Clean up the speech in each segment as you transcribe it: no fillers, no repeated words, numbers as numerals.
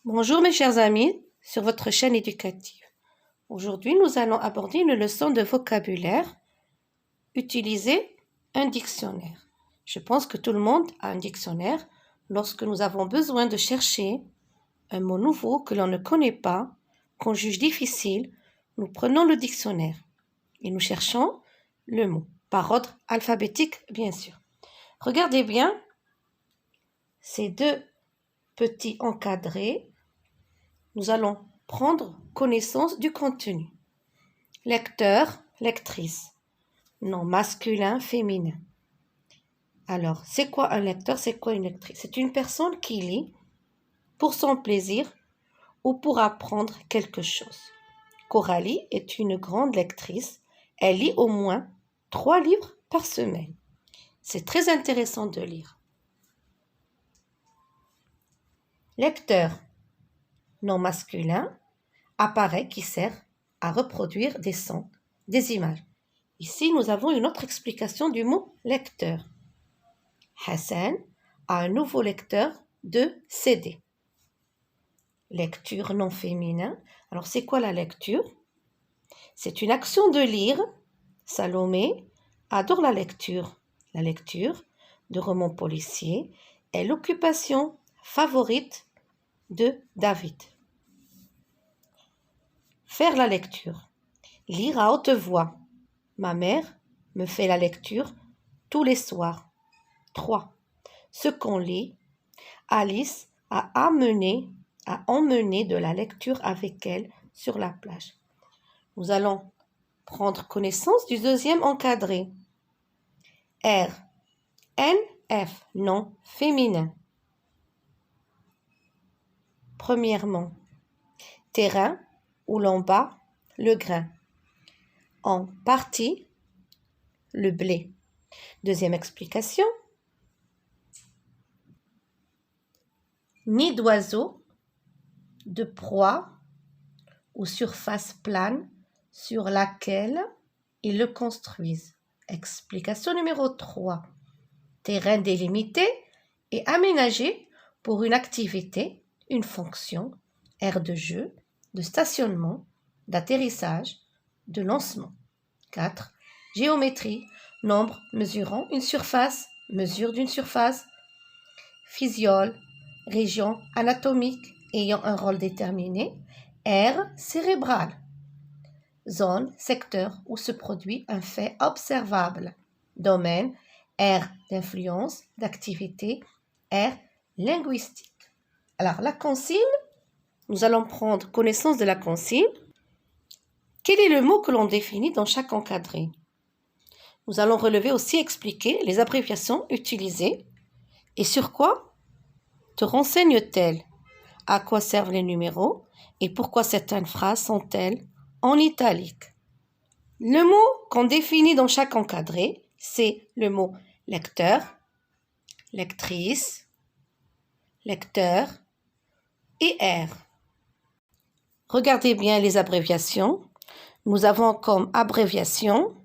Bonjour mes chers amis sur votre chaîne éducative. Aujourd'hui, nous allons aborder une leçon de vocabulaire. Utiliser un dictionnaire. Je pense que tout le monde a un dictionnaire. Lorsque nous avons besoin de chercher un mot nouveau que l'on ne connaît pas, qu'on juge difficile, nous prenons le dictionnaire et nous cherchons le mot, par ordre alphabétique bien sûr. Regardez bien ces deux petits encadrés. Nous allons prendre connaissance du contenu. Lecteur, lectrice. Nom masculin, féminin. Alors, c'est quoi un lecteur? C'est quoi une lectrice? C'est une personne qui lit pour son plaisir ou pour apprendre quelque chose. Coralie est une grande lectrice. Elle lit au moins 3 livres par semaine. C'est très intéressant de lire. Lecteur, nom masculin, appareil qui sert à reproduire des sons, des images. Ici, nous avons une autre explication du mot lecteur. Hassan a un nouveau lecteur de CD. Lecture non féminin. Alors, c'est quoi la lecture? C'est une action de lire. Salomé adore la lecture. La lecture de romans policiers est l'occupation favorite de David. Faire la lecture. Lire à haute voix. Ma mère me fait la lecture tous les soirs. 3. Ce qu'on lit. Alice a emmené de la lecture avec elle sur la plage. Nous allons prendre connaissance du deuxième encadré. R, N, F, nom féminin. Premièrement, terrain où l'on bat le grain. En partie, le blé. Deuxième explication. Nid d'oiseau, de proie ou surface plane sur laquelle ils le construisent. Explication numéro 3. Terrain délimité et aménagé pour une activité, une fonction, aire de jeu, de stationnement, d'atterrissage, de lancement. 4. Géométrie, nombre mesurant une surface, mesure d'une surface. Physiole, région anatomique ayant un rôle déterminé. Aire cérébrale. Zone, secteur où se produit un fait observable. Domaine, aire d'influence, d'activité, aire linguistique. Alors, la consigne, nous allons prendre connaissance de la consigne. Quel est le mot que l'on définit dans chaque encadré? Nous allons relever aussi expliquer les abréviations utilisées et sur quoi te renseignent-elles? À quoi servent les numéros et pourquoi certaines phrases sont-elles en italique? Le mot qu'on définit dans chaque encadré, c'est le mot lecteur, lectrice, lecteur et R. Regardez bien les abréviations. Nous avons comme abréviation,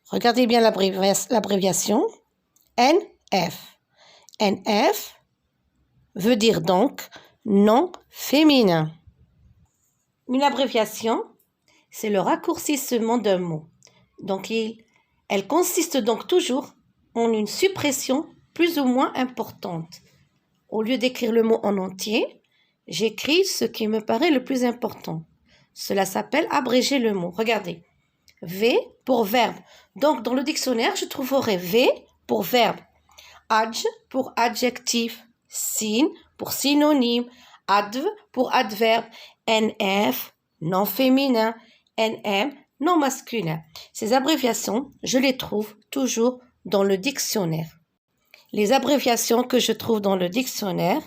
regardez bien l'abréviation, NF. NF veut dire donc nom féminin. Une abréviation, c'est le raccourcissement d'un mot. Donc, elle consiste donc toujours en une suppression plus ou moins importante. Au lieu d'écrire le mot en entier, j'écris ce qui me paraît le plus important. Cela s'appelle abréger le mot. Regardez. V pour verbe. Donc, dans le dictionnaire, je trouverai V pour verbe. Adj pour adjectif. Sin pour synonyme. Adv pour adverbe. NF, nom féminin. NM, nom masculin. Ces abréviations, je les trouve toujours dans le dictionnaire. Les abréviations que je trouve dans le dictionnaire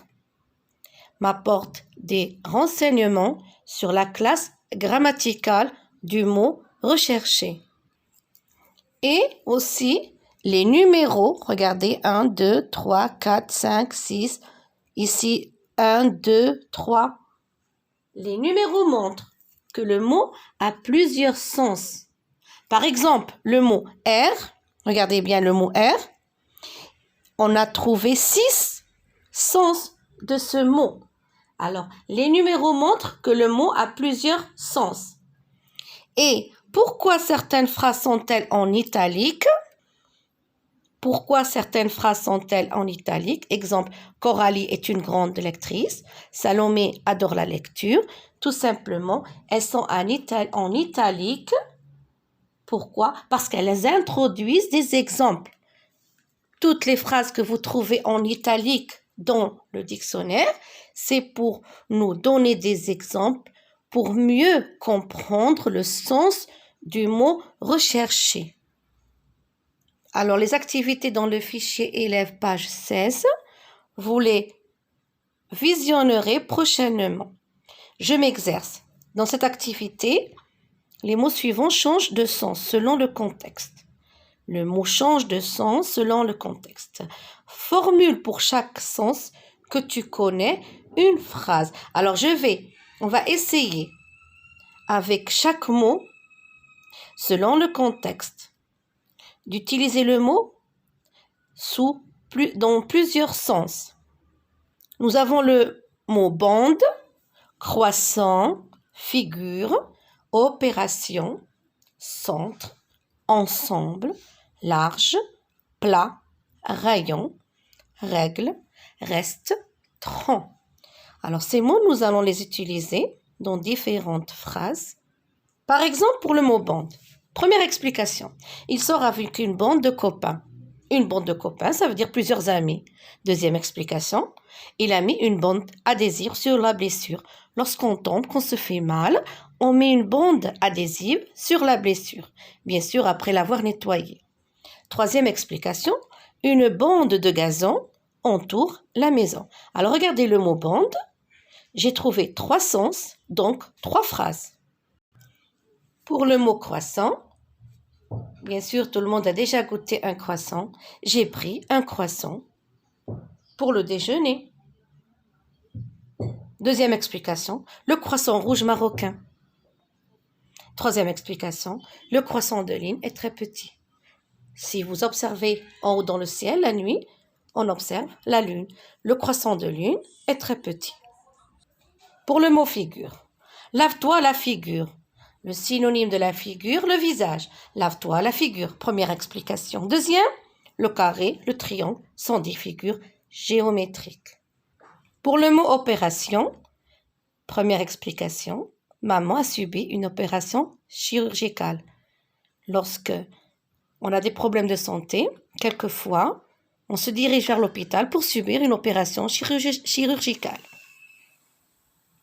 m'apportent des renseignements sur la classe grammaticale du mot recherché. Et aussi les numéros, regardez, 1, 2, 3, 4, 5, 6, ici 1, 2, 3. Les numéros montrent que le mot a plusieurs sens. Par exemple, le mot R, regardez bien le mot R, on a trouvé 6 sens de ce mot. Alors, les numéros montrent que le mot a plusieurs sens. Et pourquoi certaines phrases sont-elles en italique? Pourquoi certaines phrases sont-elles en italique? Exemple, Coralie est une grande lectrice. Salomé adore la lecture. Tout simplement, elles sont en italique. Pourquoi? Parce qu'elles introduisent des exemples. Toutes les phrases que vous trouvez en italique dans le dictionnaire, c'est pour nous donner des exemples pour mieux comprendre le sens du mot recherché. Alors, les activités dans le fichier élève page 16, vous les visionnerez prochainement. Je m'exerce. Dans cette activité, les mots suivants changent de sens selon le contexte. Le mot change de sens selon le contexte. Formule pour chaque sens que tu connais une phrase. Alors, on va essayer avec chaque mot, selon le contexte, d'utiliser le mot dans plusieurs sens. Nous avons le mot bande, croissant, figure, opération, centre, ensemble, large, plat, rayon, règle, reste, tronc. Alors ces mots, nous allons les utiliser dans différentes phrases. Par exemple, pour le mot bande. Première explication. Il sort avec une bande de copains. Une bande de copains, ça veut dire plusieurs amis. Deuxième explication. Il a mis une bande adhésive sur la blessure. Lorsqu'on tombe, qu'on se fait mal, on met une bande adhésive sur la blessure. Bien sûr, après l'avoir nettoyée. Troisième explication. Une bande de gazon entoure la maison. Alors, regardez le mot bande. J'ai trouvé 3 sens, donc 3 phrases. Pour le mot croissant, bien sûr, tout le monde a déjà goûté un croissant. J'ai pris un croissant pour le déjeuner. Deuxième explication, le croissant rouge marocain. Troisième explication, le croissant de lune est très petit. Si vous observez en haut dans le ciel la nuit, on observe la lune. Le croissant de lune est très petit. Pour le mot figure, lave-toi la figure. Le synonyme de la figure, le visage. Lave-toi la figure. Première explication. Deuxième, le carré, le triangle sont des figures géométriques. Pour le mot opération, première explication, maman a subi une opération chirurgicale. Lorsque on a des problèmes de santé, quelquefois, on se dirige vers l'hôpital pour subir une opération chirurgicale.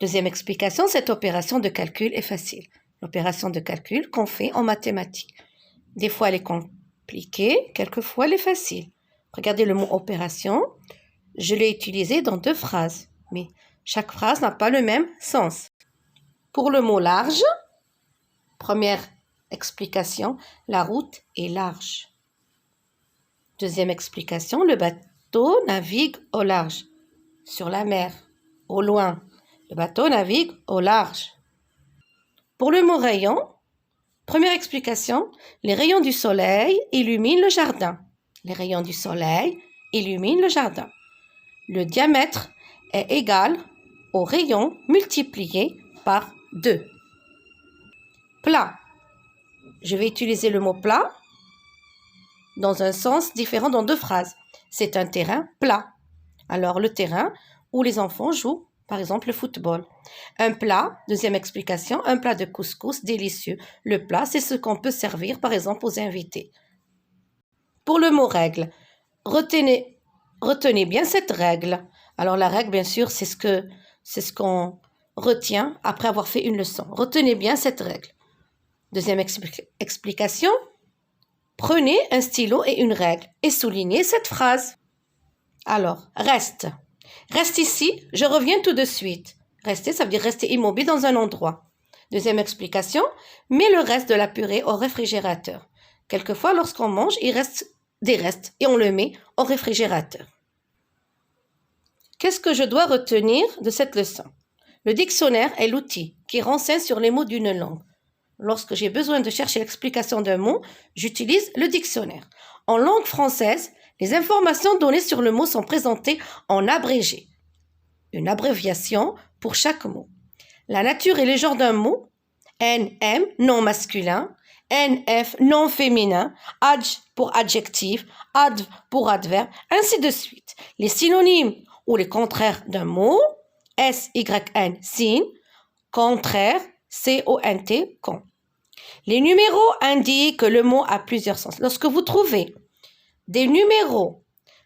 Deuxième explication, cette opération de calcul est facile. L'opération de calcul qu'on fait en mathématiques. Des fois, elle est compliquée, quelquefois, elle est facile. Regardez le mot opération. Je l'ai utilisé dans 2 phrases, mais chaque phrase n'a pas le même sens. Pour le mot large, première explication, la route est large. Deuxième explication, le bateau navigue au large, sur la mer, au loin. Le bateau navigue au large. Pour le mot rayon, première explication, les rayons du soleil illuminent le jardin. Les rayons du soleil illuminent le jardin. Le diamètre est égal au rayon multiplié par 2. Plat. Je vais utiliser le mot plat dans un sens différent dans 2 phrases. C'est un terrain plat. Alors, le terrain où les enfants jouent, par exemple, le football. Un plat, deuxième explication, un plat de couscous délicieux. Le plat, c'est ce qu'on peut servir, par exemple, aux invités. Pour le mot règle, retenez bien cette règle. Alors, la règle, bien sûr, c'est ce qu'on retient après avoir fait une leçon. Retenez bien cette règle. Deuxième explication, prenez un stylo et une règle et soulignez cette phrase. Alors, reste. Reste ici, je reviens tout de suite. Rester, ça veut dire rester immobile dans un endroit. Deuxième explication, mets le reste de la purée au réfrigérateur. Quelquefois, lorsqu'on mange, il reste des restes et on le met au réfrigérateur. Qu'est-ce que je dois retenir de cette leçon? Le dictionnaire est l'outil qui renseigne sur les mots d'une langue. Lorsque j'ai besoin de chercher l'explication d'un mot, j'utilise le dictionnaire. En langue française, les informations données sur le mot sont présentées en abrégé. une abréviation pour chaque mot. La nature et le genre d'un mot, NM, non masculin, NF, non féminin, adj pour adjectif, adv pour adverbe, ainsi de suite. Les synonymes ou les contraires d'un mot, SYN, sin, contraire, CONT, con. Les numéros indiquent que le mot a plusieurs sens. Lorsque vous trouvez des numéros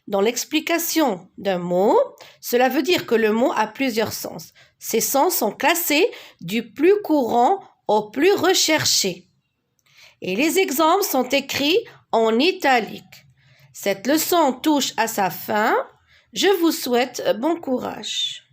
dans l'explication d'un mot, cela veut dire que le mot a plusieurs sens. Ces sens sont classés du plus courant au plus recherché. Et les exemples sont écrits en italique. Cette leçon touche à sa fin. Je vous souhaite bon courage.